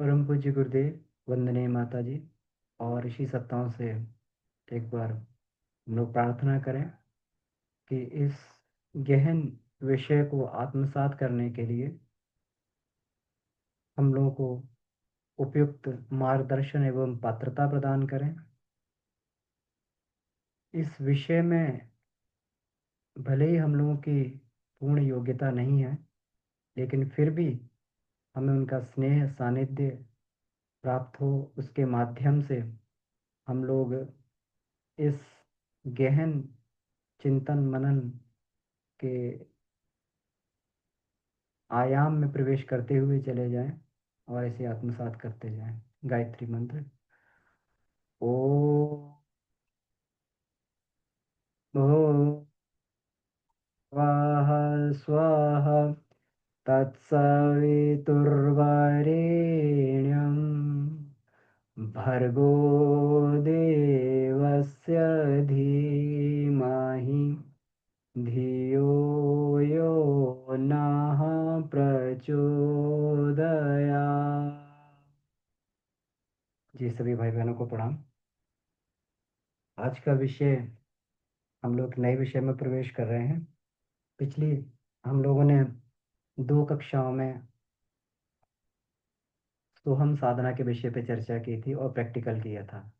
परम पूज्य गुरुदेव वंदनीय माता जी और ऋषि सत्ताओं से एक बार हम लोग प्रार्थना करें कि इस गहन विषय को आत्मसात करने के लिए हम लोगों को उपयुक्त मार्गदर्शन एवं पात्रता प्रदान करें। इस विषय में भले ही हम लोगों की पूर्ण योग्यता नहीं है, लेकिन फिर भी हमें उनका स्नेह सानिध्य प्राप्त हो, उसके माध्यम से हम लोग इस गहन चिंतन मनन के आयाम में प्रवेश करते हुए चले जाएं और ऐसे आत्मसात करते जाएं। गायत्री मंत्र। ओ ओ स्वाहा स्वाहा तत्सवितुर्वरेण्यं भर्गो देवस्य धीमहि धियो यो नः प्रचोदयात्। जी सभी भाई बहनों को प्रणाम। आज का विषय, हम लोग नए विषय में प्रवेश कर रहे हैं। पिछली हम लोगों ने 2 कक्षाओं में सोहम साधना के विषय पे चर्चा की थी और प्रैक्टिकल किया था।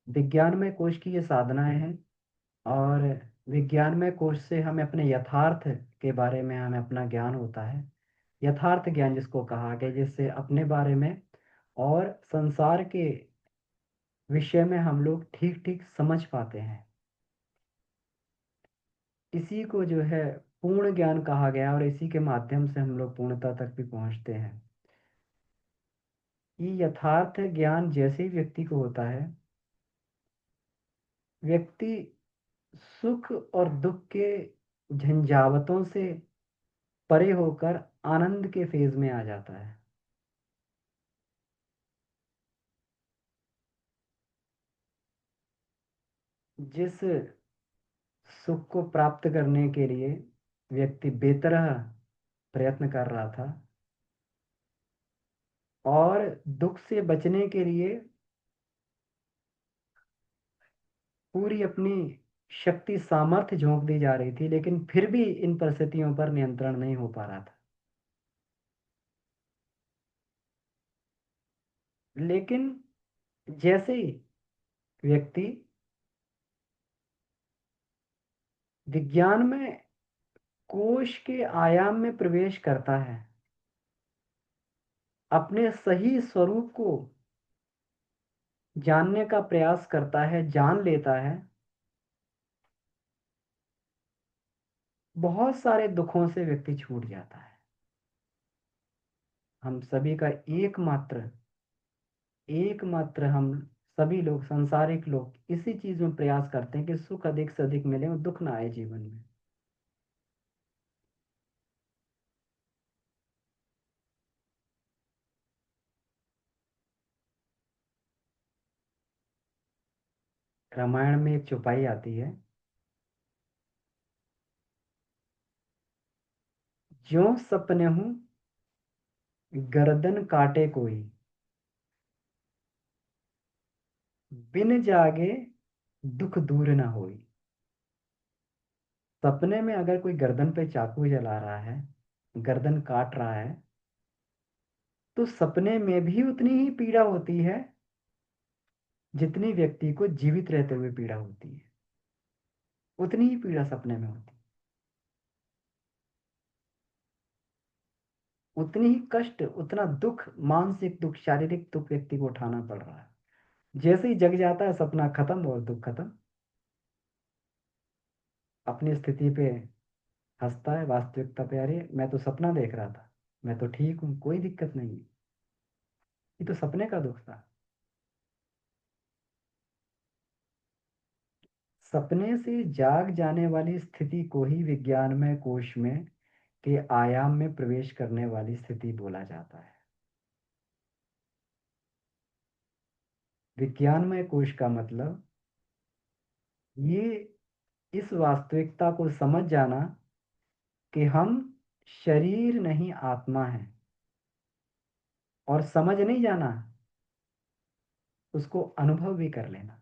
विज्ञानमय कोश की ये साधनाएं हैं और विज्ञानमय कोश से हमें अपने यथार्थ के बारे में हमें अपना ज्ञान होता है। यथार्थ ज्ञान जिसको कहा गया, जिससे अपने बारे में और संसार के विषय में हम लोग ठीक ठीक समझ पाते हैं। इसी को जो है पूर्ण ज्ञान कहा गया और इसी के माध्यम से हम लोग पूर्णता तक भी पहुंचते हैं। ये यथार्थ ज्ञान जैसे ही व्यक्ति को होता है, व्यक्ति सुख और दुख के झंझावतों से परे होकर आनंद के फेज में आ जाता है। जिस सुख को प्राप्त करने के लिए व्यक्ति बेतरह प्रयत्न कर रहा था और दुख से बचने के लिए पूरी अपनी शक्ति सामर्थ्य झोंक दी जा रही थी, लेकिन फिर भी इन परिस्थितियों पर नियंत्रण नहीं हो पा रहा था। लेकिन जैसे ही व्यक्ति विज्ञान में कोश के आयाम में प्रवेश करता है, अपने सही स्वरूप को जानने का प्रयास करता है, जान लेता है, बहुत सारे दुखों से व्यक्ति छूट जाता है। हम सभी का एकमात्र हम सभी लोग, संसारिक लोग, इसी चीज में प्रयास करते हैं कि सुख अधिक से अधिक मिले और दुख ना आए जीवन में। रामायण में एक चौपाई आती है, ज्यों सपने हूँ गर्दन काटे कोई, बिन जागे दुख दूर न होई। सपने में अगर कोई गर्दन पे चाकू जला रहा है, गर्दन काट रहा है, तो सपने में भी उतनी ही पीड़ा होती है जितनी व्यक्ति को जीवित रहते हुए पीड़ा होती है। उतनी ही पीड़ा सपने में होती है, उतनी ही कष्ट, उतना दुख, मानसिक दुख, शारीरिक दुख व्यक्ति को उठाना पड़ रहा है। जैसे ही जग जाता है, सपना खत्म और दुख खत्म। अपनी स्थिति पे हंसता है, वास्तविकता पे अरे मैं तो सपना देख रहा था, मैं तो ठीक हूँ, कोई दिक्कत नहीं है, ये तो सपने का दुख था। सपने से जाग जाने वाली स्थिति को ही विज्ञानमय कोश में के आयाम में प्रवेश करने वाली स्थिति बोला जाता है। विज्ञानमय कोश का मतलब ये इस वास्तविकता को समझ जाना कि हम शरीर नहीं आत्मा है। और समझ नहीं जाना, उसको अनुभव भी कर लेना।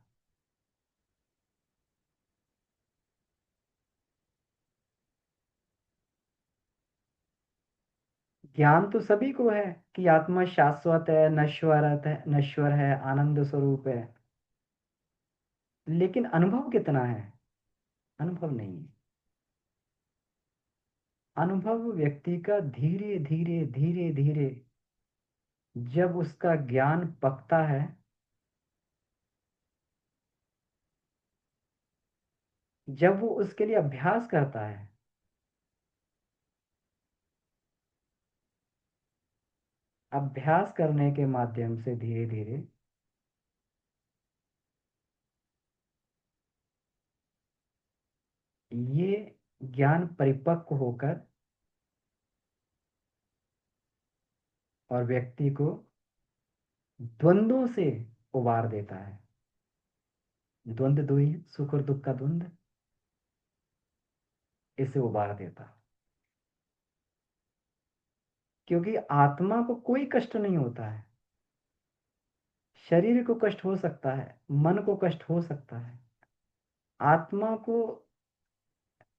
ज्ञान तो सभी को है कि आत्मा शाश्वत है, नश्वर है, आनंद स्वरूप है। लेकिन अनुभव कितना है? अनुभव नहीं है। अनुभव व्यक्ति का धीरे धीरे धीरे धीरे, जब उसका ज्ञान पकता है, जब वो उसके लिए अभ्यास करता है, अभ्यास करने के माध्यम से धीरे धीरे ये ज्ञान परिपक्व होकर और व्यक्ति को द्वंद्वों से उबार देता है। द्वंद्व दो ही, सुख और दुख का द्वंद्व, इसे उबार देता। क्योंकि आत्मा को कोई कष्ट नहीं होता है। शरीर को कष्ट हो सकता है, मन को कष्ट हो सकता है, आत्मा को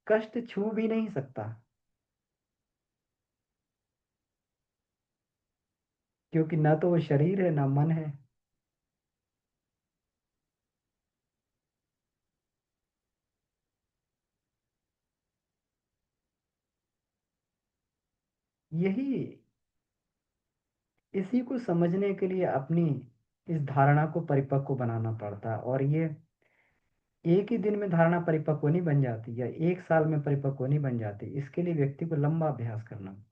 कष्ट छू भी नहीं सकता। क्योंकि न तो वो शरीर है, ना मन है। यही, इसी को समझने के लिए अपनी इस धारणा को परिपक्व बनाना पड़ता है। और ये एक ही दिन में धारणा परिपक्व नहीं बन जाती, या एक साल में परिपक्व नहीं बन जाती। इसके लिए व्यक्ति को लंबा अभ्यास करना।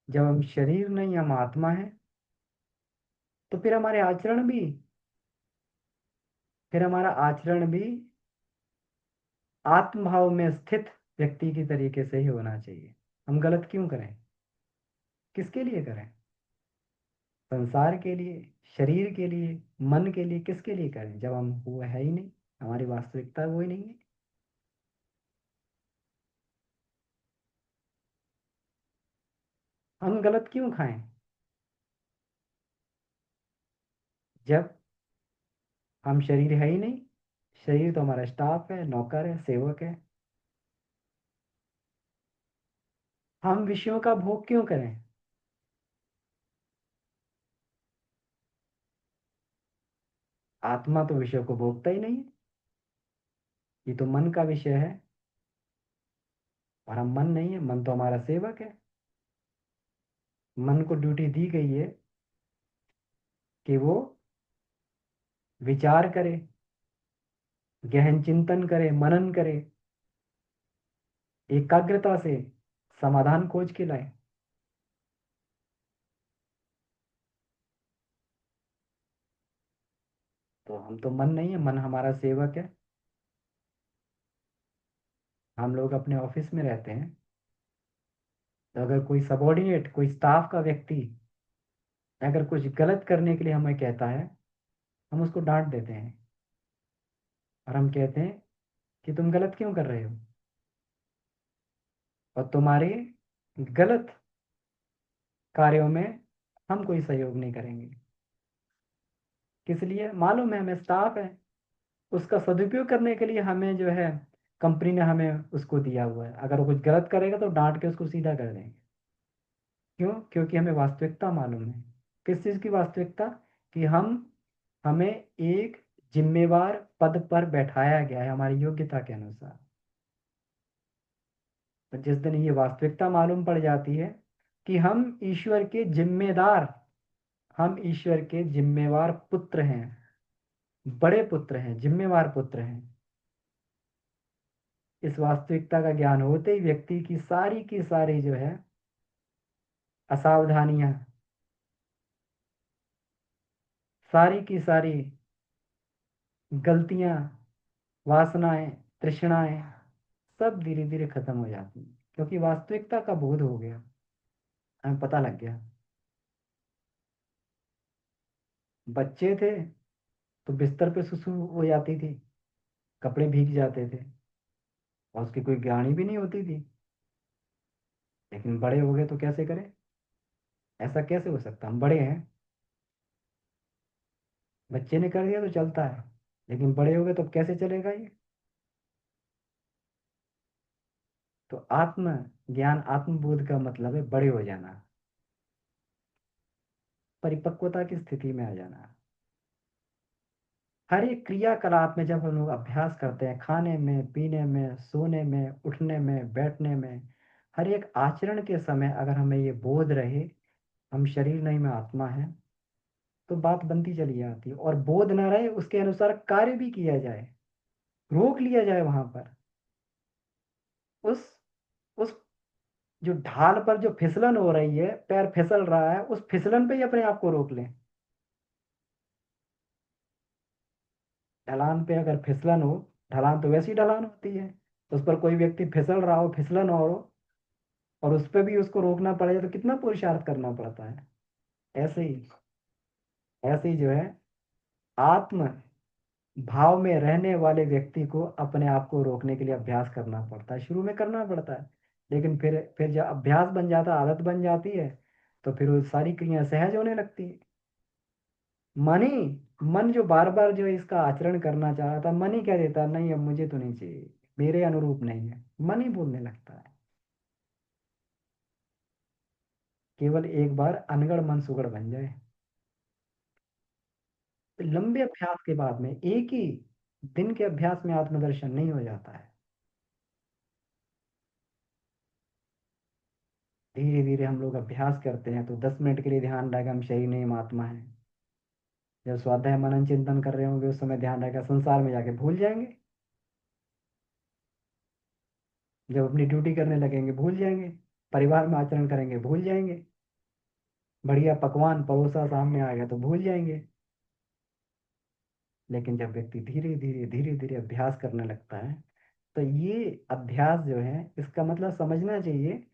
जब हम शरीर नहीं, हम आत्मा है, तो फिर हमारा आचरण भी आत्मभाव में स्थित व्यक्ति की तरीके से ही होना चाहिए। हम गलत क्यों करें? किसके लिए करें? संसार के लिए, शरीर के लिए, मन के लिए, किसके लिए करें जब हम वो है ही नहीं, हमारी वास्तविकता वो ही नहीं है। हम गलत क्यों खाएं? जब हम शरीर है ही नहीं। शरीर तो हमारा स्टाफ है, नौकर है, सेवक है। हम विषयों का भोग क्यों करें? आत्मा तो विषयों को भोगता ही नहीं है। ये तो मन का विषय है। और हम मन नहीं है, मन तो हमारा सेवक है। मन को ड्यूटी दी गई है कि वो विचार करे, गहन चिंतन करे, मनन करे, एकाग्रता से समाधान खोज के लाए। तो हम तो मन नहीं है, मन हमारा सेवक है। हम लोग अपने ऑफिस में रहते हैं, तो अगर कोई सबॉर्डिनेट, कोई स्टाफ का व्यक्ति अगर कुछ गलत करने के लिए हमें कहता है, हम उसको डांट देते हैं। और हम कहते हैं कि तुम गलत क्यों कर रहे हो, और तुम्हारे गलत कार्यों में हम कोई सहयोग नहीं करेंगे। किस लिए? मालूम है हमें स्टाफ है, उसका सदुपयोग करने के लिए हमें जो है, कंपनी ने हमें उसको दिया हुआ है। अगर वो कुछ गलत करेगा तो डांट के उसको सीधा कर देंगे। क्यों? क्योंकि हमें वास्तविकता मालूम है। किस चीज़ की वास्तविकता? कि हमें एक जिम्मेवार पद पर बैठाया गया है हमारी योग्यता के अनुसार। तो जिस दिन ये वास्तविकता मालूम पड़ जाती है कि हम ईश्वर के जिम्मेवार पुत्र हैं, बड़े पुत्र हैं, जिम्मेवार पुत्र हैं। इस वास्तविकता का ज्ञान होते ही व्यक्ति की सारी जो है असावधानियां, सारी की सारी गलतियां, वासनाएं, तृष्णाएं, सब धीरे धीरे खत्म हो जाती हैं। क्योंकि वास्तविकता का बोध हो गया, हमें पता लग गया। बच्चे थे तो बिस्तर पे सुसु हो जाती थी, कपड़े भीग जाते थे, और उसकी कोई ग्राणी भी नहीं होती थी। लेकिन बड़े हो गए तो कैसे करें? ऐसा कैसे हो सकता, हम बड़े हैं। बच्चे ने कर दिया तो चलता है, लेकिन बड़े हो गए तो अब कैसे चलेगा ये। तो आत्म ज्ञान, आत्मबोध का मतलब है बड़े हो जाना, परिपक्वता की स्थिति में आ जाना। हर एक क्रियाकलाप में जब हम लोग अभ्यास करते हैं, खाने में, पीने में, सोने में, उठने में, बैठने में, हर एक आचरण के समय अगर हमें ये बोध रहे हम शरीर नहीं, मैं आत्मा है, तो बात बनती चली जाती है। और बोध ना रहे उसके अनुसार कार्य भी किया जाए, रोक लिया जाए वहां पर, उस उस जो ढाल पर जो फिसलन हो रही है, पैर फिसल रहा है, उस फिसलन पे ही अपने आप को रोक लें। ढलान पे अगर फिसलन हो, ढलान तो वैसी ढलान होती है, उस पर कोई व्यक्ति फिसल रहा हो, फिसलन हो और उस पर भी उसको रोकना पड़े तो कितना पुरुषार्थ करना पड़ता है। ऐसे ही, ऐसे ही जो है, आत्म भाव में रहने वाले व्यक्ति को अपने आप को रोकने के लिए अभ्यास करना पड़ता है, शुरू में करना पड़ता है। लेकिन फिर जब अभ्यास बन जाता है, आदत बन जाती है, तो फिर वो सारी क्रियाएं सहज होने लगती है। मन ही, मन जो बार बार जो है इसका आचरण करना चाह रहा था, मन ही कह देता है, नहीं अब मुझे तो नहीं चाहिए, मेरे अनुरूप नहीं है, मन ही बोलने लगता है। केवल एक बार अनगढ़ मन सुगढ़ बन जाए। तो लंबे अभ्यास के बाद में, एक ही दिन के अभ्यास में आत्मदर्शन नहीं हो जाता है। धीरे धीरे हम लोग अभ्यास करते हैं तो 10 मिनट के लिए ध्यान रहेगा हम शरीर नहीं, हम आत्मा है। जब स्वाध्याय मनन चिंतन कर रहे होंगे उस समय ध्यान रहेगा संसार में जाके भूल जाएंगे। जब अपनी ड्यूटी करने लगेंगे भूल जाएंगे, परिवार में आचरण करेंगे भूल जाएंगे, बढ़िया पकवान परोसा सामने आ गया तो भूल जाएंगे। लेकिन जब व्यक्ति धीरे धीरे धीरे धीरे अभ्यास करने लगता है, तो ये अभ्यास जो है, इसका मतलब समझना चाहिए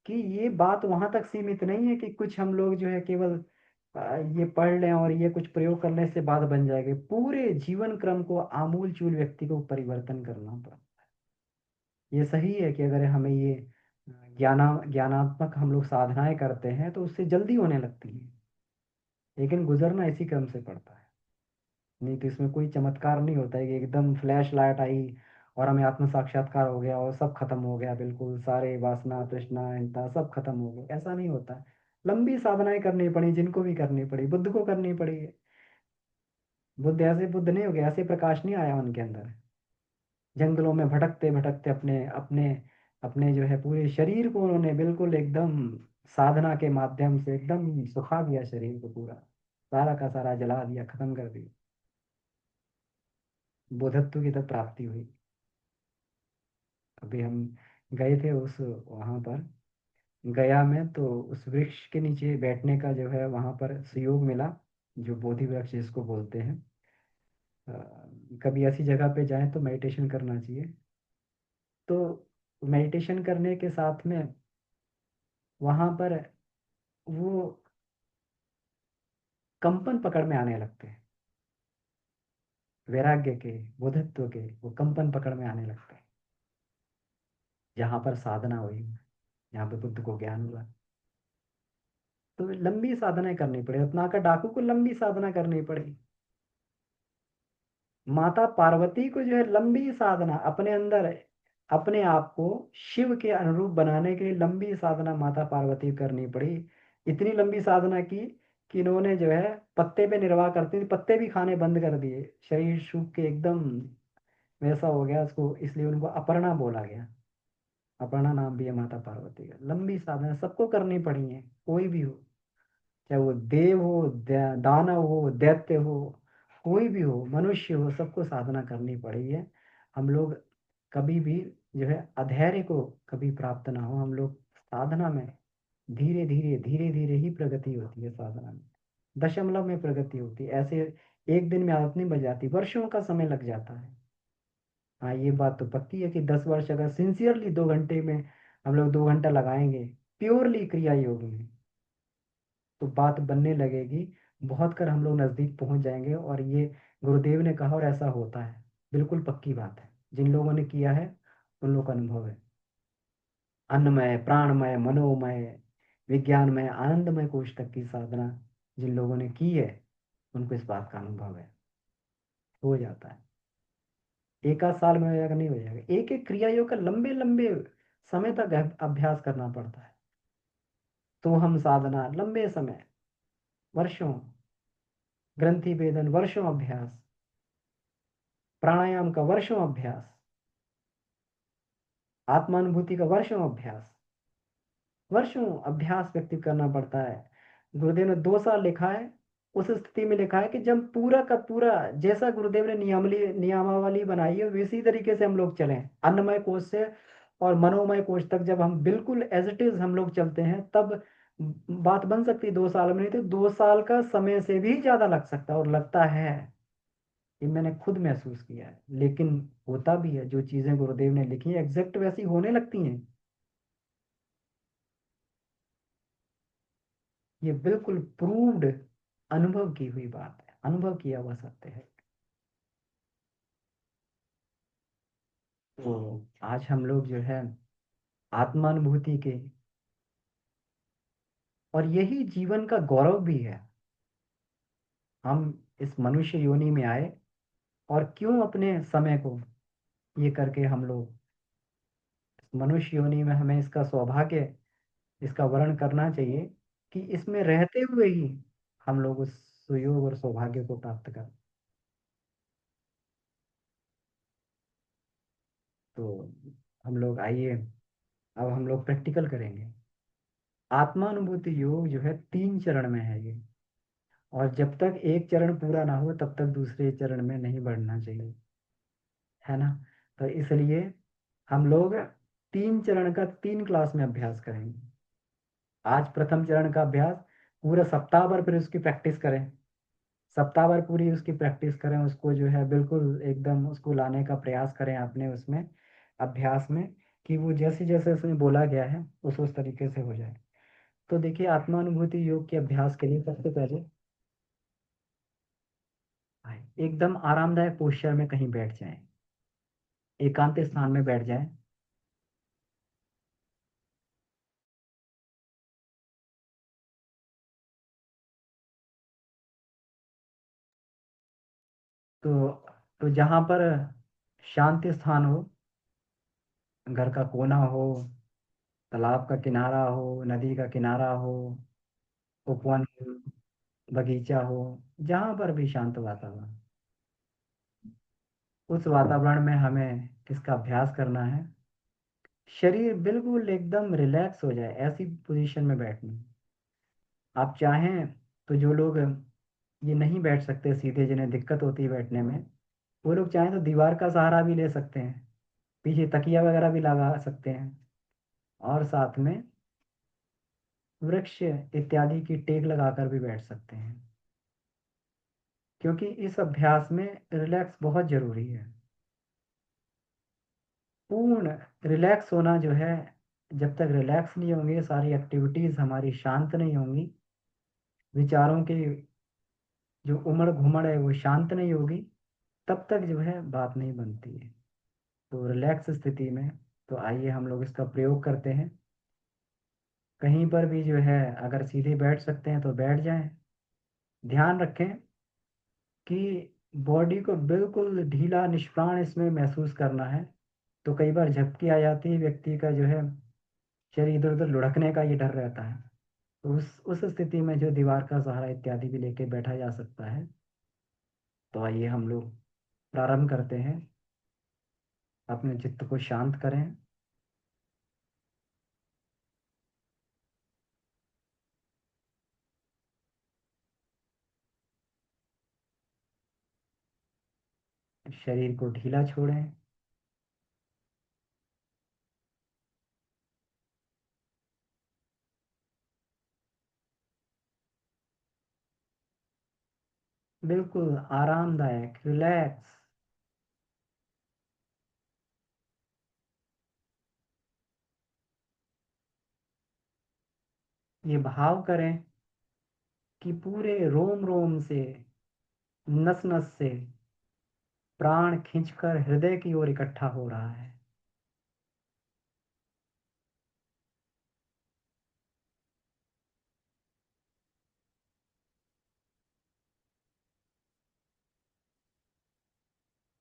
कि ये बात वहां तक सीमित नहीं है कि कुछ हम लोग जो है केवल ये पढ़ लें और ये कुछ प्रयोग करने से बात बन जाएगी। पूरे जीवन क्रम को आमूल चूल व्यक्ति को परिवर्तन करना पड़ा। ये सही है कि अगर हमें ये ज्ञानात्मक हम लोग साधनाएं करते हैं तो उससे जल्दी होने लगती है, लेकिन गुजरना इसी क्रम से पड़ता है। नहीं तो इसमें कोई चमत्कार नहीं होता है कि एकदम फ्लैश लाइट आई और हमें आत्म साक्षात्कार हो गया और सब खत्म हो गया, बिल्कुल सारे वासना तृष्णा इनका सब खत्म हो गया, ऐसा नहीं होता है। लंबी साधनाएं करनी पड़ी, जिनको भी करनी पड़ी, बुद्ध को करनी पड़ी है। बुद्ध ऐसे बुद्ध नहीं हो गए, ऐसे प्रकाश नहीं आया उनके अंदर। जंगलों में भटकते भटकते अपने अपने अपने जो है पूरे शरीर को उन्होंने बिल्कुल एकदम साधना के माध्यम से एकदम सुखा दिया, शरीर को पूरा सारा का सारा जला दिया, खत्म कर दिया। बुद्धत्व की तब प्राप्ति हुई। अभी हम गए थे उस वहां पर, गया में, तो उस वृक्ष के नीचे बैठने का जो है वहां पर सुयोग मिला, जो बोधि वृक्ष जिसको बोलते हैं। अ, कभी ऐसी जगह पे जाएं तो मेडिटेशन करना चाहिए। तो मेडिटेशन करने के साथ में वहां पर वो कंपन पकड़ में आने लगते हैं, वैराग्य के, बुद्धत्व के वो कंपन पकड़ में आने लगते हैं, जहां पर साधना हुई, जहाँ पे बुद्ध को ज्ञान हुआ। तो लंबी साधना करनी पड़ी, रत्नाकर डाकू को लंबी साधना करनी पड़ी। माता पार्वती को जो है लंबी साधना अपने अंदर, अपने आप को शिव के अनुरूप बनाने के लिए लंबी साधना माता पार्वती को करनी पड़ी। इतनी लंबी साधना की कि इन्होंने जो है पत्ते पे निर्वाह करती थी, पत्ते भी खाने बंद कर दिए, शरीर सूख के एकदम वैसा हो गया उसको, इसलिए उनको अपर्णा बोला गया। अपर्णा नाम भी है माता पार्वती का। लंबी साधना सबको करनी पड़ी है, कोई भी हो, चाहे वो देव हो, दानव हो, दैत्य हो, कोई भी हो, मनुष्य हो, सबको साधना करनी पड़ी है। हम लोग कभी भी जो है अधैर्य को कभी प्राप्त ना हो। हम लोग साधना में धीरे धीरे धीरे धीरे ही प्रगति होती है, साधना में दशमलव में प्रगति होती है। ऐसे एक दिन में आदत नहीं बन जाती, वर्षों का समय लग जाता है। हाँ ये बात तो पक्की है कि 10 वर्ष अगर सिंसियरली 2 घंटे में हम लोग 2 घंटा लगाएंगे प्योरली क्रिया योग में, तो बात बनने लगेगी। बहुत कर हम लोग नजदीक पहुंच जाएंगे। और ये गुरुदेव ने कहा और ऐसा होता है, बिल्कुल पक्की बात है, जिन लोगों ने किया है उन लोगों का अनुभव है। अन्नमय, प्राणमय, मनोमय, विज्ञानमय आनंदमय कोष तक की साधना जिन लोगों ने की है उनको इस बात का अनुभव है। हो जाता है, एक आध साल में हो जाएगा नहीं हो जाएगा, एक एक क्रिया योग का लंबे लंबे समय तक अभ्यास करना पड़ता है। तो हम साधना लंबे समय, वर्षों, ग्रंथि भेदन वर्षों अभ्यास, प्राणायाम का वर्षों अभ्यास, आत्मानुभूति का वर्षों अभ्यास, वर्षों अभ्यास व्यक्ति करना पड़ता है। गुरुदेव ने 2 साल लिखा है। उस स्थिति में लिखा है कि जब पूरा का पूरा जैसा गुरुदेव ने नियमावली बनाई है वैसी तरीके से हम लोग चलें, अन्नमय कोश से और मनोमय कोश तक जब हम बिल्कुल एज इट इज हम लोग चलते हैं तब बात बन सकती है 2 साल में, नहीं तो 2 साल का समय से भी ज्यादा लग सकता है और लगता है। ये मैंने खुद महसूस किया है, लेकिन होता भी है, जो चीजें गुरुदेव ने लिखी है एग्जैक्ट वैसी होने लगती हैं। ये बिल्कुल प्रूव्ड, अनुभव की हुई बात है, अनुभव किया हुआ सत्य है। तो आज हम लोग जो है आत्मानुभूति के, और यही जीवन का गौरव भी है, हम इस मनुष्य योनि में आए और क्यों अपने समय को ये करके हम लोग इस मनुष्य योनि में, हमें इसका सौभाग्य, इसका वर्ण करना चाहिए कि इसमें रहते हुए ही हम लोग उस सुयोग और सौभाग्य को प्राप्त करें। तो हम लोग आइए, अब हम लोग प्रैक्टिकल करेंगे। आत्मानुभूति योग जो है 3 चरण में है ये, और जब तक एक चरण पूरा ना हो तब तक दूसरे चरण में नहीं बढ़ना चाहिए, है ना। तो इसलिए हम लोग 3 चरण का 3 क्लास में अभ्यास करेंगे। आज प्रथम चरण का अभ्यास पूरा सप्ताह भर, फिर उसकी प्रैक्टिस करें, सप्ताह भर पूरी उसकी प्रैक्टिस करें, उसको जो है बिल्कुल एकदम उसको लाने का प्रयास करें अपने उसमें अभ्यास में, कि वो जैसे जैसे उसमें बोला गया है उस तरीके से हो जाए। तो देखिए, आत्मानुभूति योग के अभ्यास के लिए सबसे पहले एकदम आरामदायक पोस्चर में कहीं बैठ जाएं, एकांत स्थान में बैठ जाएं। तो जहाँ पर शांति स्थान हो, घर का कोना हो, तालाब का किनारा हो, नदी का किनारा हो, उपवन, बगीचा हो, जहाँ पर भी शांत वातावरण, उस वातावरण में हमें इसका अभ्यास करना है। शरीर बिल्कुल एकदम रिलैक्स हो जाए ऐसी पोजीशन में बैठना। आप चाहें तो, जो लोग ये नहीं बैठ सकते सीधे, जिन्हें दिक्कत होती है बैठने में, वो लोग चाहें तो दीवार का सहारा भी ले सकते हैं, पीछे तकिया वगैरह भी लगा सकते हैं, और साथ में वृक्ष इत्यादि की टेक लगाकर भी बैठ सकते हैं, क्योंकि इस अभ्यास में रिलैक्स बहुत जरूरी है। पूर्ण रिलैक्स होना जो है, जब तक रिलैक्स नहीं होंगे, सारी एक्टिविटीज हमारी शांत नहीं होंगी, विचारों की जो उमड़ घुमड़ है वो शांत नहीं होगी, तब तक जो है बात नहीं बनती है। तो रिलैक्स स्थिति में, तो आइए हम लोग इसका प्रयोग करते हैं। कहीं पर भी जो है अगर सीधे बैठ सकते हैं तो बैठ जाएं। ध्यान रखें कि बॉडी को बिल्कुल ढीला निष्प्राण इसमें महसूस करना है। तो कई बार झपकी आ जाती है, व्यक्ति का जो है शरीर इधर उधर लुढ़कने का ये डर रहता है। तो उस स्थिति में जो दीवार का सहारा इत्यादि भी लेके बैठा जा सकता है। तो आइए हम लोग प्रारंभ करते हैं। अपने चित्त को शांत करें। शरीर को ढीला छोड़ें। बिल्कुल आरामदायक रिलैक्स। ये भाव करें कि पूरे रोम रोम से, नस नस से प्राण खींचकर हृदय की ओर इकट्ठा हो रहा है।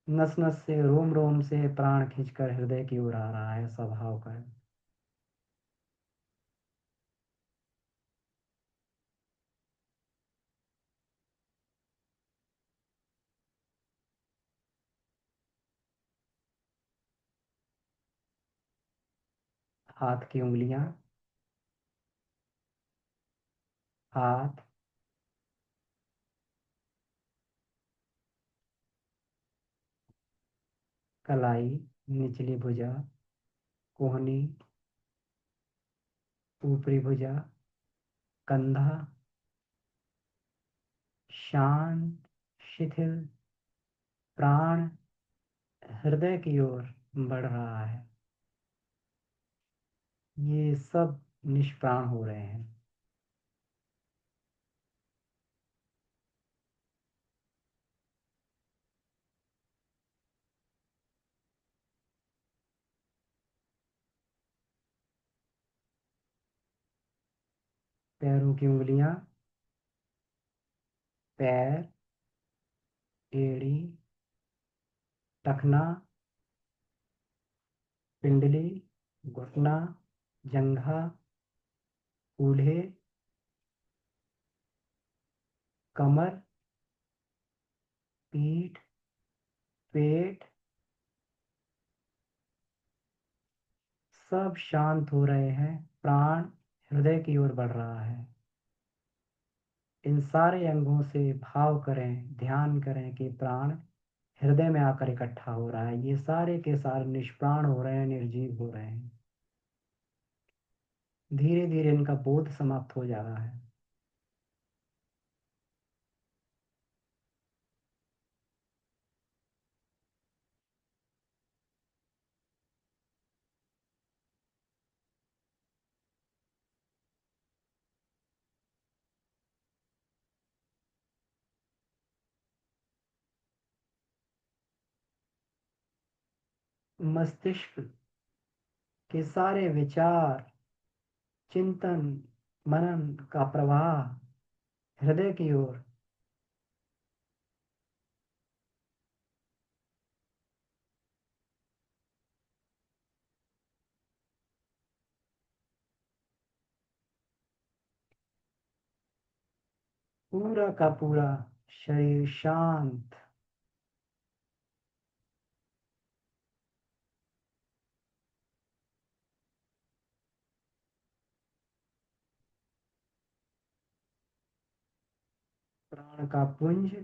नस नस से, रोम रोम से प्राण खींचकर हृदय की ओर आ रहा है, स्वभाव का है। हाथ की उंगलियां, हाथ, कलाई, निचली भुजा, कोहनी, ऊपरी भुजा, कंधा, शांत, शिथिल, प्राण हृदय की ओर बढ़ रहा है। ये सब निष्प्राण हो रहे हैं। पैरों की उंगलियां, पैर, एड़ी, टखना, पिंडली, घुटना, जंघा, कूल्हे, कमर, पीठ, पेट, सब शांत हो रहे हैं। प्राण हृदय की ओर बढ़ रहा है। इन सारे अंगों से भाव करें, ध्यान करें कि प्राण हृदय में आकर इकट्ठा हो रहा है। ये सारे के सारे निष्प्राण हो रहे हैं, निर्जीव हो रहे हैं। धीरे धीरे इनका बोध समाप्त हो जा रहा है। मस्तिष्क के सारे विचार, चिंतन, मनन का प्रवाह हृदय की ओर। पूरा का पूरा शरीर शांत, प्राण का पुंज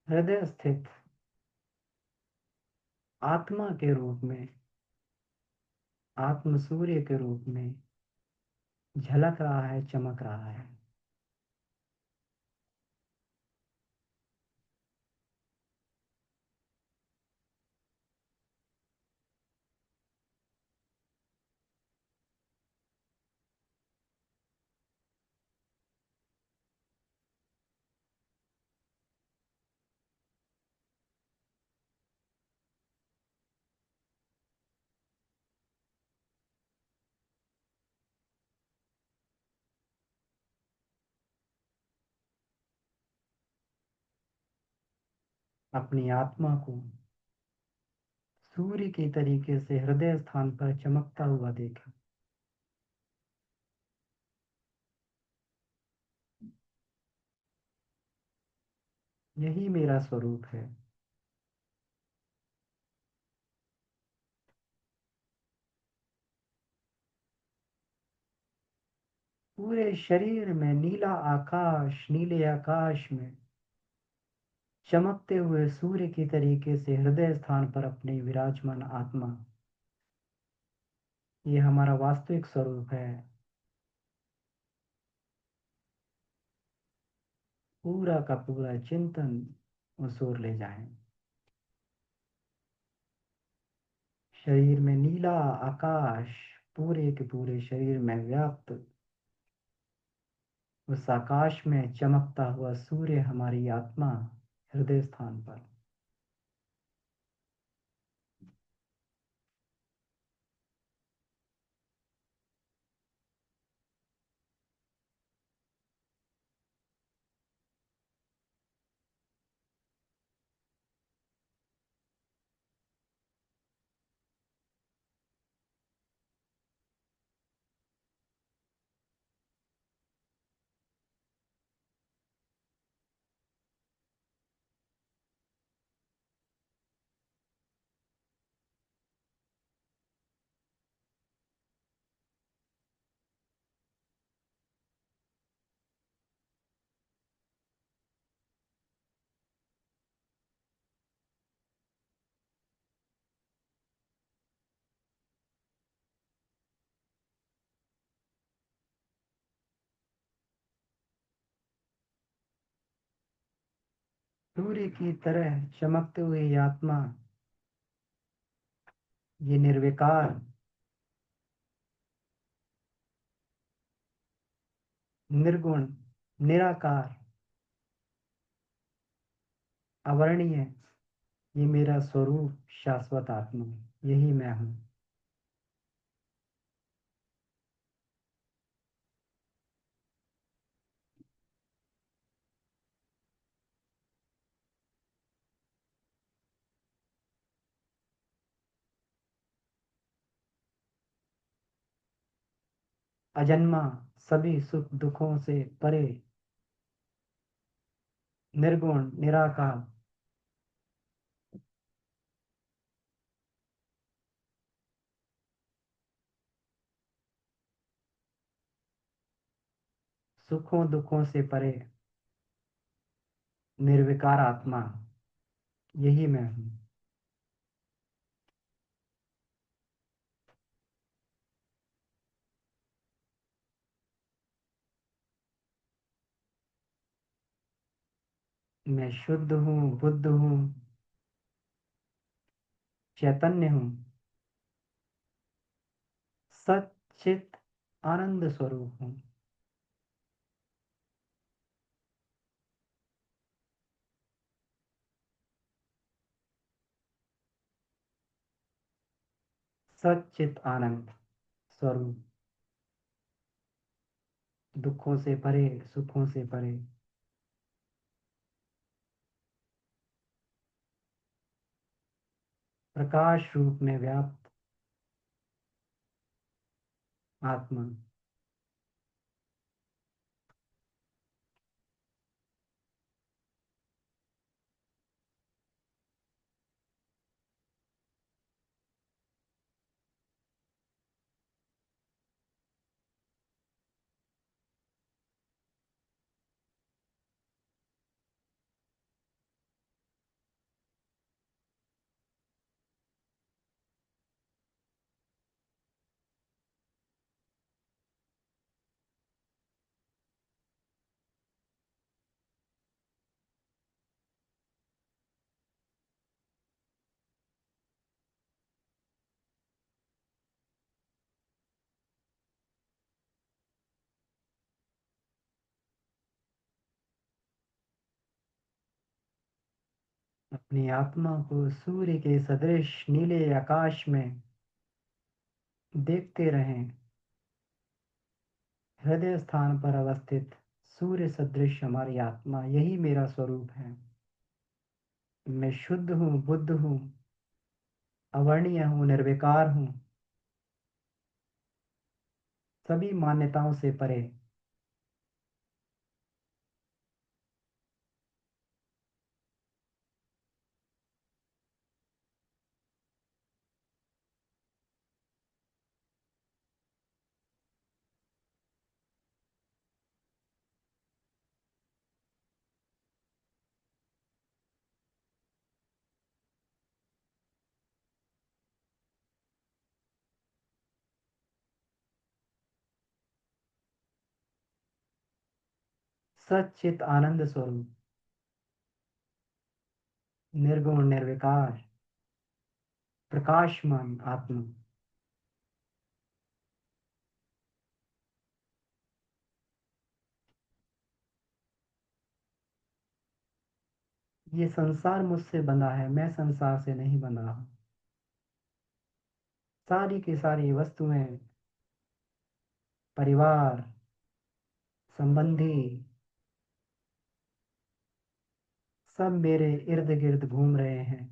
हृदय स्थित आत्मा के रूप में, आत्म सूर्य के रूप में झलक रहा है, चमक रहा है। अपनी आत्मा को सूर्य के तरीके से हृदय स्थान पर चमकता हुआ देखें। यही मेरा स्वरूप है। पूरे शरीर में नीला आकाश, नीले आकाश में चमकते हुए सूर्य की तरीके से हृदय स्थान पर अपनी विराजमान आत्मा, ये हमारा वास्तविक स्वरूप है। पूरा का पूरा चिंतन उस ओर ले जाएं। शरीर में नीला आकाश, पूरे के पूरे शरीर में व्याप्त, उस आकाश में चमकता हुआ सूर्य हमारी आत्मा हृदय स्थान पर। सूर्य की तरह चमकते हुए ये आत्मा, ये निर्विकार, निर्गुण, निराकार, अवर्णीय, ये मेरा स्वरूप शाश्वत आत्मा, यही मैं हूँ। अजन्मा, सभी सुख दुखों से परे, निर्गुण, निराकार, सुखों दुखों से परे, निर्विकार आत्मा, यही मैं हूँ। मैं शुद्ध हूँ, बुद्ध हूँ, चैतन्य हूँ, सच्चित आनंद स्वरूप हूँ। सच्चित आनंद स्वरूप, दुखों से परे, सुखों से परे, प्रकाश रूप में व्याप्त आत्मा। अपनी आत्मा को सूर्य के सदृश नीले आकाश में देखते रहें। हृदय स्थान पर अवस्थित सूर्य सदृश हमारी आत्मा, यही मेरा स्वरूप है। मैं शुद्ध हूँ, बुद्ध हूँ, अवर्णीय हूँ, निर्विकार हूँ, सभी मान्यताओं से परे। सच्चित आनंद स्वरूप, निर्गुण, निर्विकार, प्रकाशमान आत्मा। ये संसार मुझसे बंधा है, मैं संसार से नहीं बंधा हूँ। सारी की सारी वस्तुएं, परिवार, संबंधी, सब मेरे इर्द गिर्द घूम रहे हैं।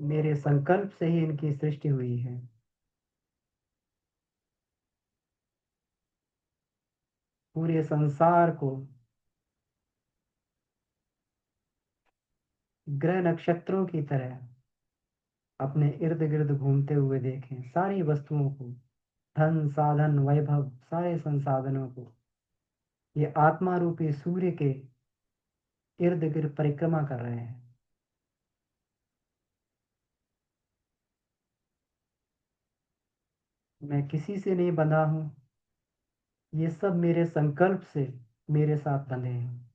मेरे संकल्प से ही इनकी सृष्टि हुई है। पूरे संसार को ग्रह नक्षत्रों की तरह अपने इर्द गिर्द घूमते हुए देखें। सारी वस्तुओं को, धन, साधन, वैभव, सारे संसाधनों को ये आत्मा रूपी सूर्य के इर्द गिर्द परिक्रमा कर रहे हैं। मैं किसी से नहीं बंधा हूँ, ये सब मेरे संकल्प से मेरे साथ बंधे हैं।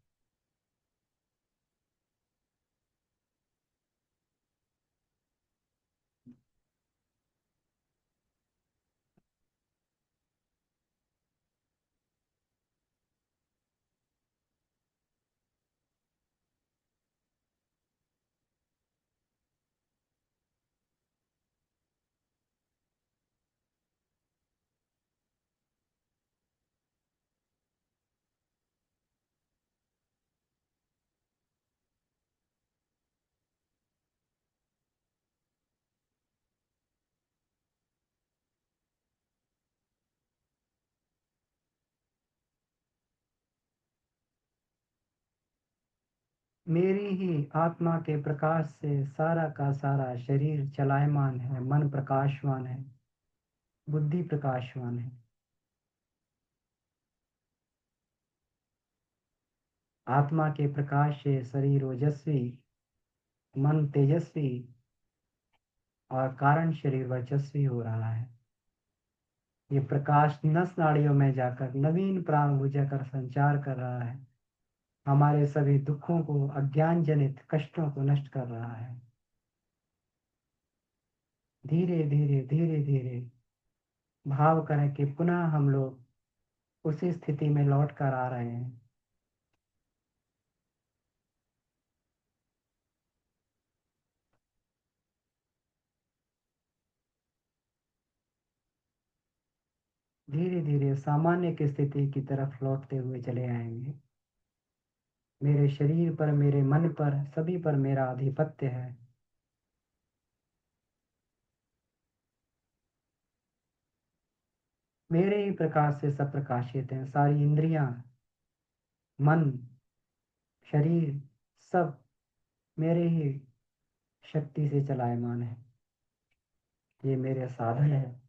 मेरी ही आत्मा के प्रकाश से सारा का सारा शरीर चलायमान है, मन प्रकाशवान है, बुद्धि प्रकाशवान है। आत्मा के प्रकाश से शरीर ओजस्वी, मन तेजस्वी और कारण शरीर वर्चस्वी हो रहा है। ये प्रकाश नस नाड़ियों में जाकर नवीन प्राण ऊर्जा कर संचार कर रहा है, हमारे सभी दुखों को, अज्ञान जनित कष्टों को नष्ट कर रहा है। धीरे धीरे धीरे धीरे भाव करें कि पुनः हम लोग उसी स्थिति में लौट कर आ रहे हैं। धीरे धीरे सामान्य की स्थिति की तरफ लौटते हुए चले आएंगे। मेरे शरीर पर, मेरे मन पर, सभी पर मेरा आधिपत्य है। मेरे ही प्रकाश से सब प्रकाशित हैं। सारी इंद्रियां, मन, शरीर, सब मेरे ही शक्ति से चलायमान है। ये मेरे साधन है।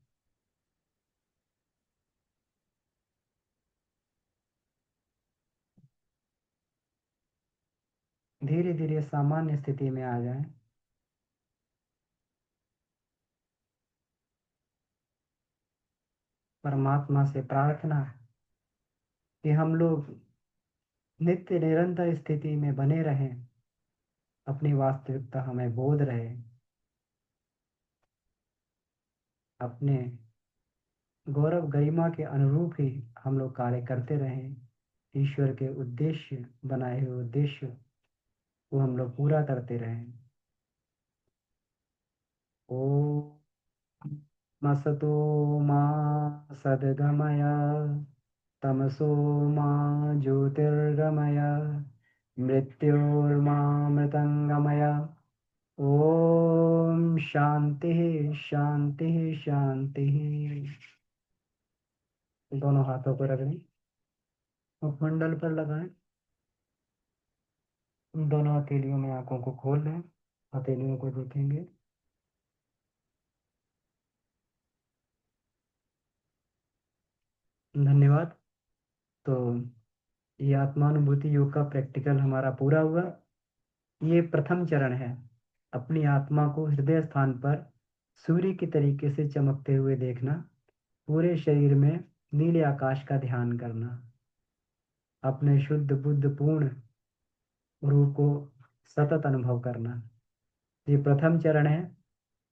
धीरे धीरे सामान्य स्थिति में आ जाएं। परमात्मा से प्रार्थना कि हम लोग नित्य निरंतर स्थिति में बने रहें, अपनी वास्तविकता हमें बोध रहे, अपने गौरव गरिमा के अनुरूप ही हम लोग कार्य करते रहें, ईश्वर के उद्देश्य, बनाए हुए उद्देश्य को हम लोग पूरा करते रहें। ओ मसतो मा सद्गमय, तमसो मा ज्योतिर्गमय, मृत्योर्मामृतंगमय। ओम शांति शांति शांति। दोनों हाथों को रगड़ें, मुखमंडल पर लगाएं। दोनों हथेलियों में आंखों को खोल लें, हथेलियों को देखेंगे। धन्यवाद। तो ये आत्मानुभूति योग का प्रैक्टिकल हमारा पूरा हुआ। ये प्रथम चरण है। अपनी आत्मा को हृदय स्थान पर सूर्य की तरीके से चमकते हुए देखना, पूरे शरीर में नीले आकाश का ध्यान करना, अपने शुद्ध बुद्ध पूर्ण रूप को सतत अनुभव करना। ये प्रथम चरण है।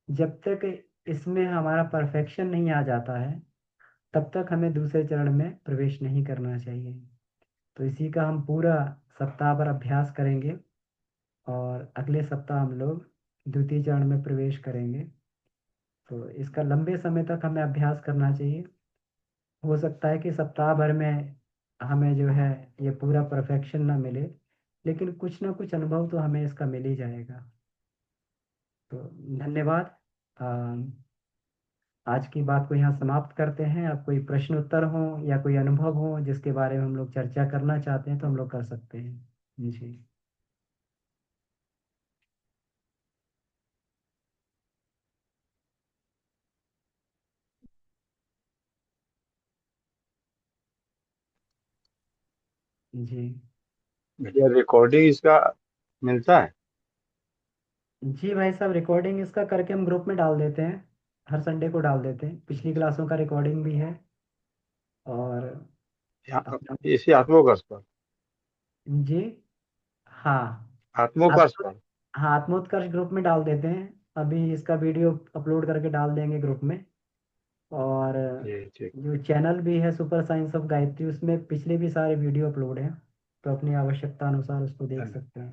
जब तक इसमें हमारा परफेक्शन नहीं आ जाता है, तब तक हमें दूसरे चरण में प्रवेश नहीं करना चाहिए। तो इसी का हम पूरा सप्ताह भर अभ्यास करेंगे और अगले सप्ताह हम लोग द्वितीय चरण में प्रवेश करेंगे। तो इसका लंबे समय तक हमें अभ्यास करना चाहिए। हो सकता है कि सप्ताह भर में हमें जो है ये पूरा परफेक्शन ना मिले, लेकिन कुछ ना कुछ अनुभव तो हमें इसका मिल ही जाएगा। तो धन्यवाद। आज की बात को यहाँ समाप्त करते हैं। अब कोई प्रश्न उत्तर हो या कोई अनुभव हो जिसके बारे में हम लोग चर्चा करना चाहते हैं तो हम लोग कर सकते हैं जी। जी। भैया रिकॉर्डिंग इसका मिलता है? जी भाई साहब, रिकॉर्डिंग इसका करके हम ग्रुप में डाल देते हैं। हर संडे को डाल देते हैं। पिछली क्लासों का रिकॉर्डिंग भी है और अपना। इसी आत्मोकर्ष पर। जी। हाँ। आत्मोकर्ष आत्म पर। हाँ, आत्मोत्कर्ष ग्रुप में डाल देते हैं। अभी इसका वीडियो अपलोड करके डाल देंगे ग्रुप में। और जी ठीक। जो चैनल भी है सुपर साइंस ऑफ गायत्री, उसमें पिछले भी सारे वीडियो अपलोड हैं, तो अपनी आवश्यकता अनुसार उसको देख धन्य- सकते हैं।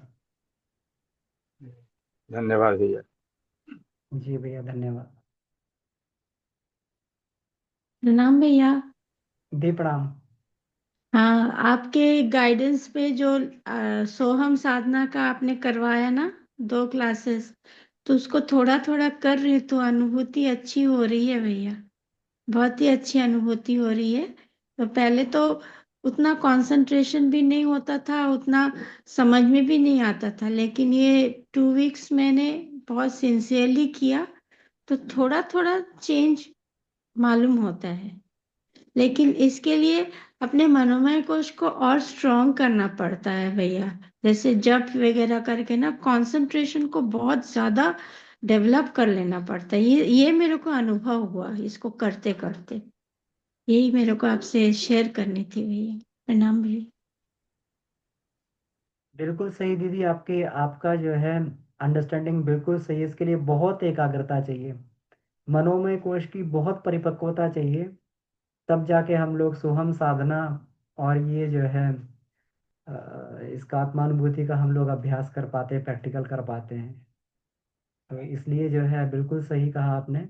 धन्यवाद भैया। जी भैया, धन्यवाद। प्रणाम भैया। दी प्रणाम। हाँ, आपके गाइडेंस पे जो सोहम साधना का आपने करवाया ना, 2 क्लासेस, तो उसको थोड़ा थोड़ा कर रही हूँ, तो अनुभूति अच्छी हो रही है भैया। बहुत ही अच्छी अनुभूति हो रही है। तो पहले तो उतना कंसंट्रेशन भी नहीं होता था, उतना समझ में भी नहीं आता था, लेकिन ये 2 वीक्स मैंने बहुत सिंसियरली किया, तो थोड़ा थोड़ा चेंज मालूम होता है। लेकिन इसके लिए अपने मनोमय कोश को और स्ट्रॉन्ग करना पड़ता है भैया। जैसे जप वगैरह करके ना कंसंट्रेशन को बहुत ज्यादा डेवलप कर लेना पड़ता है। ये मेरे को अनुभव हुआ इसको करते करते। यही मेरे को आपसे शेयर करनी थी भैया। प्रणाम भैया। बिल्कुल सही दीदी, आपके आपका जो है अंडरस्टैंडिंग बिल्कुल सही है। इसके लिए बहुत एकाग्रता चाहिए, मनोमय कोश की बहुत परिपक्वता चाहिए। तब जाके हम लोग सोहम साधना और ये जो है इसका आत्मानुभूति का हम लोग अभ्यास कर पाते हैं, प्रैक्टिकल कर पाते हैं। तो इसलिए जो है बिल्कुल सही कहा आपने।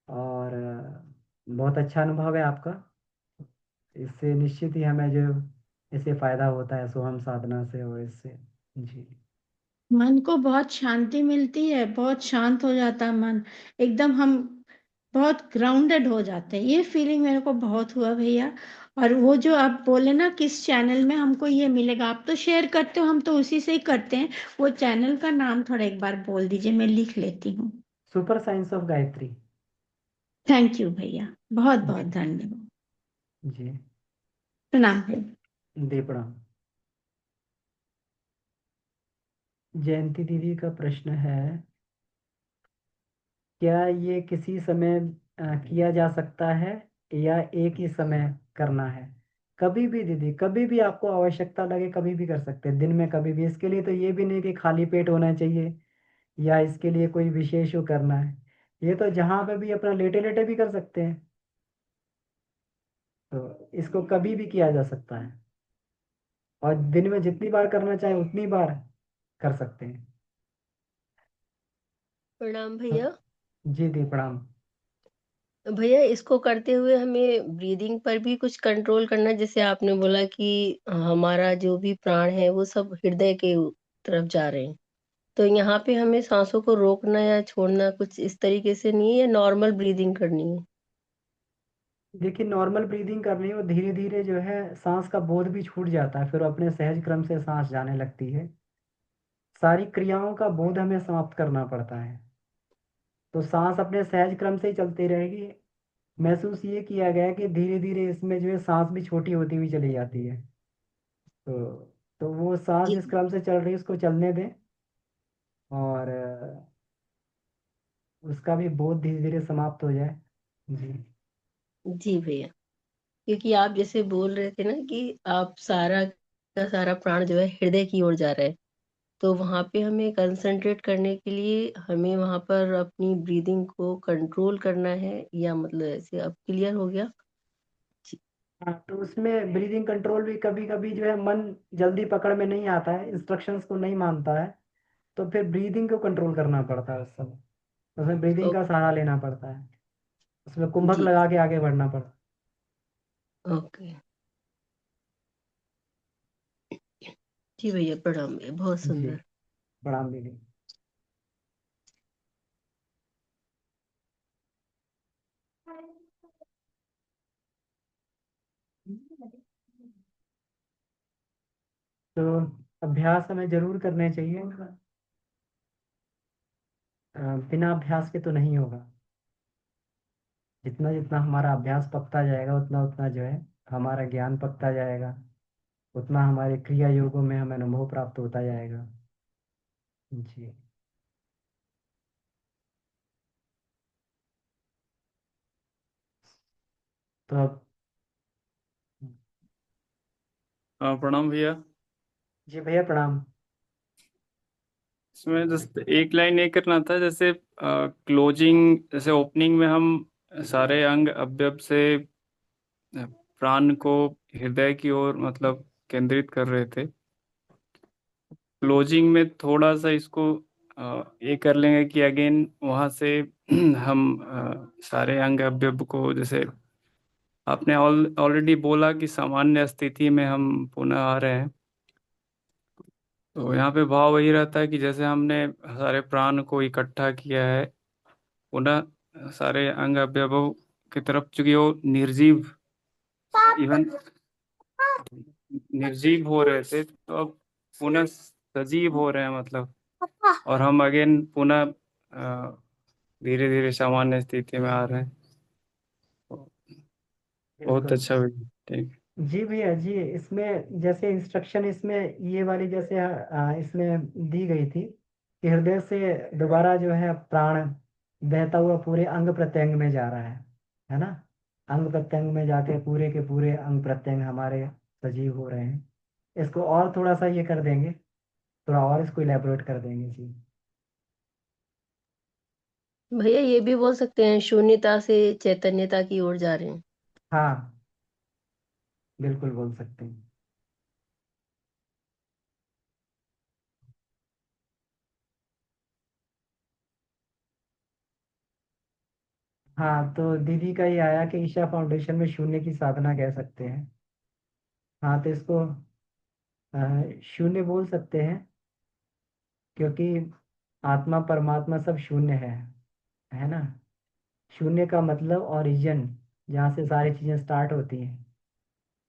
और बहुत अच्छा अनुभव है आपका। इससे निश्चित ही हमें जो इससे फायदा होता है सोहम साधना से और इससे। जी। मन को बहुत शांति मिलती है, बहुत शांत हो जाता है मन। एकदम हम बहुत ग्राउंडेड हो जाते हैं। ये फीलिंग मेरे को बहुत हुआ भैया। और वो जो आप बोले ना किस चैनल में हमको ये मिलेगा, आप तो शेयर करते हो, हम तो उसी से ही करते हैं। वो चैनल का नाम थोड़ा एक बार बोल दीजिए, मैं लिख लेती हूँ। Super science of Gayatri. Thank you भैया, बहुत बहुत जी। धन्यवाद। जी। प्रणाम भैया। दे प्रणाम। जयंती दीदी का प्रश्न है, क्या ये किसी समय किया जा सकता है या एक ही समय करना है? कभी भी दीदी, कभी भी आपको आवश्यकता लगे कभी भी कर सकते हैं, दिन में कभी भी। इसके लिए तो ये भी नहीं कि खाली पेट होना चाहिए या इसके लिए कोई विशेष वो करना है। ये तो जहाँ पे भी अपना लेटे लेटे भी कर सकते हैं। तो इसको कभी भी किया जा सकता है, और दिन में जितनी बार करना चाहे उतनी बार कर सकते हैं। प्रणाम तो भैया। जी दी प्रणाम। भैया इसको करते हुए हमें ब्रीदिंग पर भी कुछ कंट्रोल करना है? जैसे आपने बोला कि हमारा जो भी प्राण है वो सब हृदय के तरफ जा रहे हैं, तो यहाँ पे हमें सांसों को रोकना या छोड़ना कुछ इस तरीके से नहीं है, या नॉर्मल ब्रीदिंग करनी है? देखिए, नॉर्मल ब्रीदिंग करनी है, और धीरे धीरे जो है सांस का बोध भी छूट जाता है, फिर अपने सहज क्रम से सांस जाने लगती है। सारी क्रियाओं का बोध हमें समाप्त करना पड़ता है, तो सांस अपने सहज क्रम से ही चलती रहेगी। महसूस ये किया गया है कि धीरे धीरे इसमें जो है सांस भी छोटी होती हुई चली जाती है। तो तो वो सांस जी। जिस क्रम से चल रही है उसको चलने दें, और उसका भी बोध धीरे धीरे समाप्त हो जाए। जी। जी भैया, क्योंकि आप जैसे बोल रहे थे ना कि आप सारा का सारा प्राण जो है हृदय की ओर जा रहा है, तो वहां पे हमें कंसंट्रेट करने के लिए हमें वहां पर अपनी ब्रीदिंग को कंट्रोल करना है, या मतलब ऐसे अब क्लियर हो गया? जी। हाँ, तो उसमें ब्रीदिंग कंट्रोल भी कभी कभी जो है मन जल्दी पकड़ में नहीं आता है, इंस्ट्रक्शंस को नहीं मानता है, तो फिर ब्रीदिंग को कंट्रोल करना पड़ता है उस समय। उसमें ब्रीदिंग ओ, का सहारा लेना पड़ता है, उसमें कुंभक जी। लगा के आगे बढ़ना पड़ता ओके। जी भैया, प्रणाम भैया, बहुत है। जी। सुंदर। प्रणाम दीदी। तो अभ्यास हमें जरूर करने चाहिए। बिना अभ्यास के तो नहीं होगा। जितना जितना हमारा अभ्यास पकता जाएगा उतना उतना जो है हमारा ज्ञान पकता जाएगा, उतना हमारे क्रिया योगों में हमें अनुभव प्राप्त होता जाएगा। जी। तो अब प्रणाम भैया। जी भैया प्रणाम। इसमें जस्ट एक लाइन ये करना था, जैसे क्लोजिंग, जैसे ओपनिंग में हम सारे अंग अवयव से प्राण को हृदय की ओर मतलब केंद्रित कर रहे थे। क्लोजिंग में थोड़ा सा इसको ये कर लेंगे कि अगेन वहां से हम सारे अंग अवयव को, जैसे आपने ऑलरेडी बोला कि सामान्य स्थिति में हम पुनः आ रहे हैं, तो यहाँ पे भाव वही रहता है कि जैसे हमने सारे प्राण को इकट्ठा किया है, पुनः सारे अंग अवयवों की तरफ, चूंकि वो निर्जीव, इवन निर्जीव हो रहे थे, तो अब पुनः सजीव हो रहे हैं मतलब, और हम अगेन पुनः धीरे धीरे सामान्य स्थिति में आ रहे हैं। तो बहुत बिल्कुल। अच्छा भैया, ठीक। जी भैया जी, इसमें जैसे इंस्ट्रक्शन इसमें ये वाली जैसे इसमें दी गई थी कि हृदय से दोबारा जो है प्राण बहता हुआ पूरे अंग प्रत्यंग में जा रहा है ना। अंग प्रत्यंग में जाके पूरे के पूरे अंग प्रत्यंग हमारे सजीव हो रहे हैं। इसको और थोड़ा सा ये कर देंगे, थोड़ा और इसको इलेबोरेट कर देंगे जी। भैया ये भी बोल सकते हैं शून्यता से चैतन्यता की ओर जा रहे हैं। हाँ बिल्कुल बोल सकते हैं। हाँ तो दीदी का ये आया कि ईशा फाउंडेशन में शून्य की साधना कह सकते हैं। हाँ तो इसको शून्य बोल सकते हैं, क्योंकि आत्मा परमात्मा सब शून्य है ना। शून्य का मतलब ओरिजिन, जहाँ से सारी चीजें स्टार्ट होती हैं।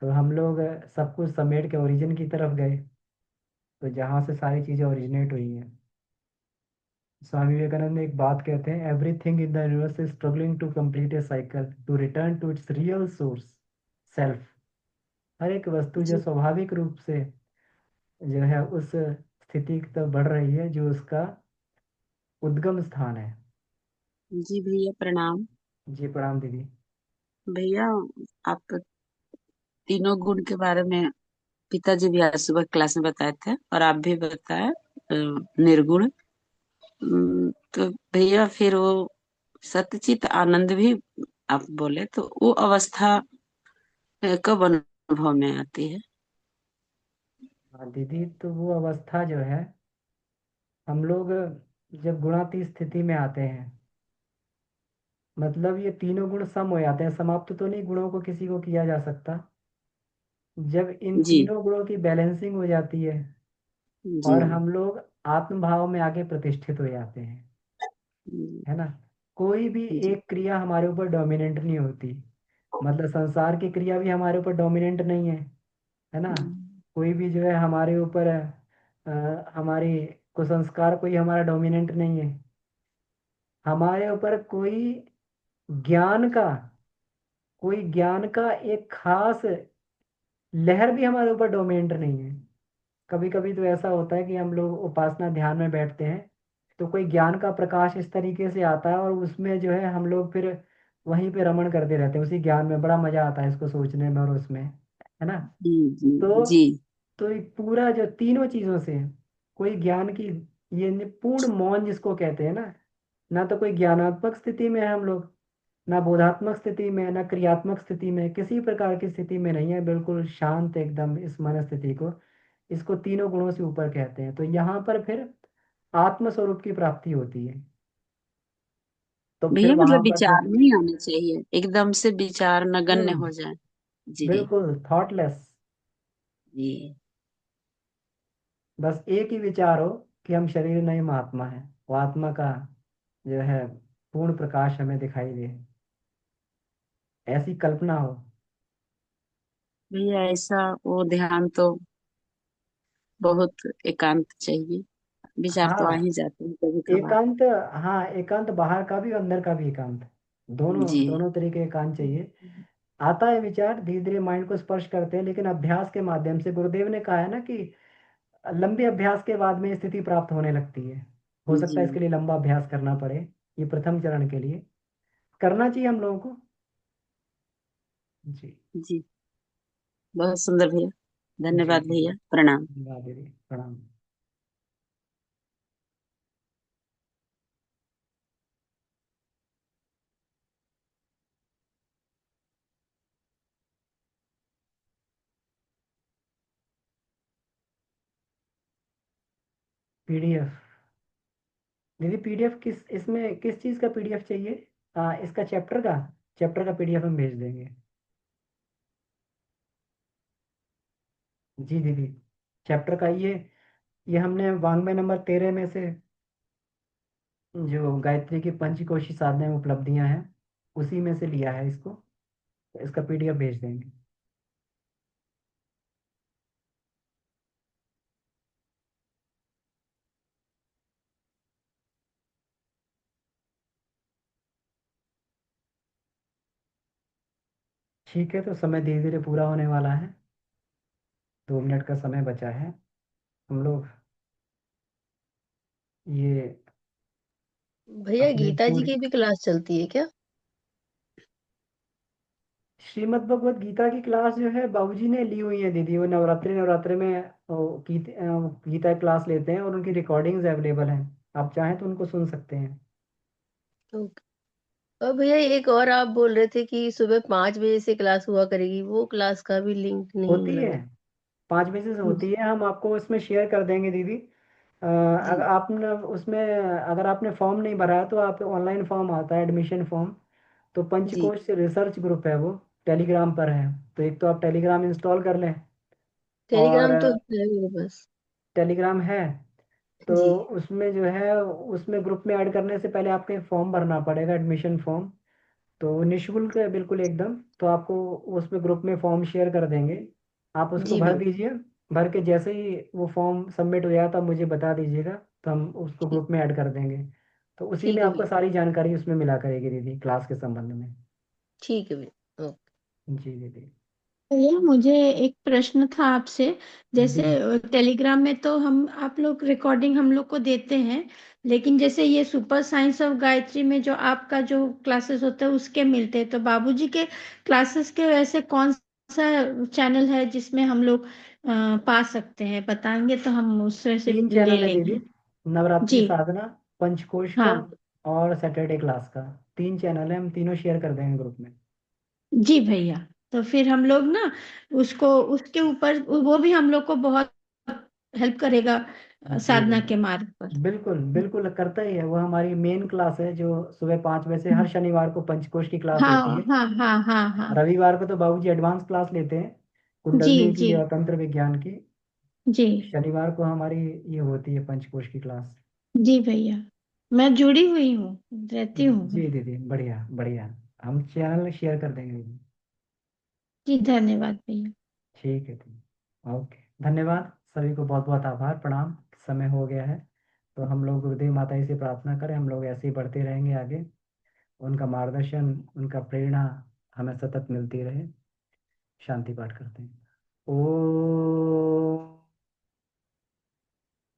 तो हम लोग सब कुछ समेट के ओरिजिन की तरफ गए, तो जहाँ से सारी चीजें ओरिजिनेट हुई हैं। स्वामी विवेकानंद एक बात कहते हैं, everything in the universe is struggling to complete a cycle to return to its real source self. हर एक वस्तु जो जी स्वाभाविक रूप से जो है उस स्थिति की तरफ बढ़ रही है जो उसका उद्गम स्थान है। जी भैया प्रणाम। जी प्रणाम दीदी। भैया आप तो तीनों गुण के बारे में पिताजी भी आज सुबह क्लास में बताए थे और आप भी बताए, निर्गुण। तो भैया फिर वो सतचित आनंद भी आप बोले, तो वो अवस्था कब अनुभव में आती है? हाँ दीदी, तो वो अवस्था जो है, हम लोग जब गुणातीत स्थिति में आते हैं, मतलब ये तीनों गुण सम हो जाते हैं। समाप्त तो नहीं गुणों को किसी को किया जा सकता। जब इन जी तीनों गुणों की बैलेंसिंग हो जाती है जी और हम लोग आत्म भाव में आके प्रतिष्ठित हो जाते हैं, है ना। कोई भी जी एक क्रिया हमारे ऊपर डोमिनेंट नहीं होती। मतलब संसार की क्रिया भी हमारे ऊपर डोमिनेंट नहीं है ना। कोई भी जो है हमारे ऊपर हमारी कुसंस्कार कोई हमारा डोमिनेंट नहीं है। हमारे ऊपर ज्ञान का कोई ज्ञान का एक खास लहर भी हमारे ऊपर डोमिनेंट नहीं है। कभी कभी तो ऐसा होता है कि हम लोग उपासना ध्यान में बैठते हैं, तो कोई ज्ञान का प्रकाश इस तरीके से आता है और उसमें जो है हम लोग फिर वहीं पे रमण करते रहते हैं उसी ज्ञान में। बड़ा मजा आता है इसको सोचने में और उसमें, है ना। जी जी तो जी तो ये पूरा जो तीनों चीजों से कोई ज्ञान की ये पूर्ण मौन जिसको कहते हैं ना, ना तो कोई ज्ञानात्मक स्थिति में है हम लोग, ना बोधात्मक स्थिति में, ना क्रियात्मक स्थिति में, किसी प्रकार की स्थिति में नहीं है। बिल्कुल शांत एकदम इस मन स्थिति को, इसको तीनों गुणों से ऊपर कहते हैं। तो यहाँ पर फिर आत्म स्वरूप की प्राप्ति होती है। तो फिर भैया, वहां मतलब पर फिर विचार नहीं आने चाहिए, एकदम से विचार नगण्य शून्य, हो जाए। जी बिल्कुल थॉटलेस। जी बस एक ही विचार हो कि हम शरीर नहीं, हम आत्मा है। वो आत्मा का जो है पूर्ण प्रकाश हमें दिखाई दे, ऐसी कल्पना हो। भैया, ऐसा वो ध्यान तो बहुत एकांत चाहिए। विचार तो आ हाँ ही जाते हैं कभी कभार। एकांत। हाँ एकांत बाहर का भी अंदर का भी एकांत, दोनों जी दोनों तरीके एकांत चाहिए। आता है विचार, धीरे धीरे माइंड को स्पर्श करते हैं, लेकिन अभ्यास के माध्यम से। गुरुदेव ने कहा है ना कि लंबे अभ्यास के बाद में स्थिति प्राप्त होने लगती है। हो सकता जी है इसके लिए लंबा अभ्यास करना पड़े। ये प्रथम चरण के लिए करना चाहिए हम लोगों को। जी। जी बहुत सुंदर भैया। धन्यवाद जी भैया, प्रणाम। धन्यवाद दीदी, प्रणाम। पीडीएफ दीदी, पीडीएफ इसमें किस चीज़ का पीडीएफ चाहिए? इसका चैप्टर का पीडीएफ हम भेज देंगे। जी दीदी, चैप्टर का ये हमने वांग्मय नंबर 13 में से जो गायत्री की पंचकोशी साधना में उपलब्धियां हैं उसी में से लिया है इसको, तो इसका पीडीएफ भेज देंगे। ठीक है, तो समय धीरे धीरे पूरा होने वाला है, 2 मिनट का समय बचा है। हम लोग ये भैया अपने गीता जी पूरे की भी क्लास चलती है क्या? श्रीमद् भगवत गीता की क्लास जो है बाबूजी ने ली हुई है दीदी, वो नवरात्रि नवरात्रि में गीता की क्लास लेते हैं और उनकी रिकॉर्डिंग्स अवेलेबल हैं। आप चाहें तो उनको सुन सकते हैं। ओके। और भैया एक और आप बोल रहे थे कि सुबह 5 बजे से क्लास हुआ करेगी, वो क्लास का भी लिंक नहीं होती मिला है, मेरे 5 बजे से को। होती है, हम आपको इसमें शेयर कर देंगे दीदी। अगर जी आपने उसमें अगर आपने फॉर्म नहीं भरा है तो आप ऑनलाइन फॉर्म आता है, एडमिशन फॉर्म। तो जी। पंचकोश से रिसर्च ग्रुप है, वो टेलीग्राम पर है। तो एक तो आप टेलीग्राम इंस्टॉल कर लें, और टेलीग्राम तो है मेरे पास। टेलीग्राम है तो जी उसमें जो है उसमें ग्रुप में ऐड करने से पहले आपको एक फॉर्म भरना पड़ेगा, एडमिशन फॉर्म। तो निशुल्क है बिल्कुल एकदम। तो आपको उसमें ग्रुप में फॉर्म शेयर कर देंगे, आप उसको जी भर भैया। दीजिए। भर के जैसे ही वो फॉर्म सबमिट हो जाए तो आप मुझे बता दीजिएगा, तो हम उसको ठीक। ग्रुप में ऐड कर देंगे। तो उसी में ठीक है आपको भैया। सारी जानकारी उसमें मिला करेगी दीदी, क्लास के संबंध में। ठीक है भैया। ओके। जी दीदी। भैया मुझे एक प्रश्न था आपसे। जैसे जी टेलीग्राम में तो हम आप लोग रिकॉर्डिंग हम लोग को देते हैं, लेकिन जैसे ये सुपर साइंस ऑफ गायत्री में जो आपका जो क्लासेस होता है उसके मिलते हैं, तो बाबूजी के क्लासेस के वैसे कौन सा चैनल है जिसमें हम लोग पा सकते हैं, बताएंगे तो हम उससे से 3 चैनल ले है दीदी, लेंगे। नवरात्रि जी। साधना, पंचकोश का हाँ। और सैटरडे क्लास का। 3 चैनल है, हम तीनों शेयर कर देंगे ग्रुप में। जी भैया, तो फिर हम लोग ना उसको उसके ऊपर वो भी हम लोग को बहुत हेल्प करेगा जी साधना दीदी, के मार्ग पर। बिल्कुल बिल्कुल करता ही है, वो हमारी मेन क्लास है जो सुबह 5 बजे से हर शनिवार को पंचकोश की क्लास होती हाँ है। हाँ हाँ हाँ हाँ। रविवार को तो बाबूजी एडवांस क्लास लेते हैं, जी कुंडलनी जी। की और तंत्र विज्ञान की। जी। शनिवार को हमारी ये होती है पंचकोश की क्लास। जी भैया, मैं जुड़ी हुई हूँ, रहती हूँ जी मैं। दीदी, बढ़िया बढ़िया, हम चैनल शेयर कर देंगे दीदी। जी धन्यवाद भैया। ठीक है दीदी, ओके, धन्यवाद सभी को, बहुत बहुत आभार, प्रणाम। समय हो गया है, तो हम लोग गुरुदेव माता जी से प्रार्थना करें, हम लोग ऐसे ही बढ़ते रहेंगे आगे। उनका मार्गदर्शन, उनका प्रेरणा हमें सतत मिलती रहे। शांति पाठ करते हैं। ओ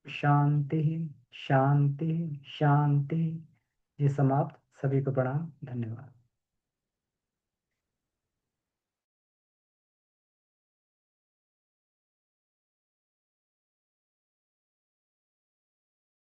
शांति शांति शांति। ये समाप्त, सभी को प्रणाम, धन्यवाद।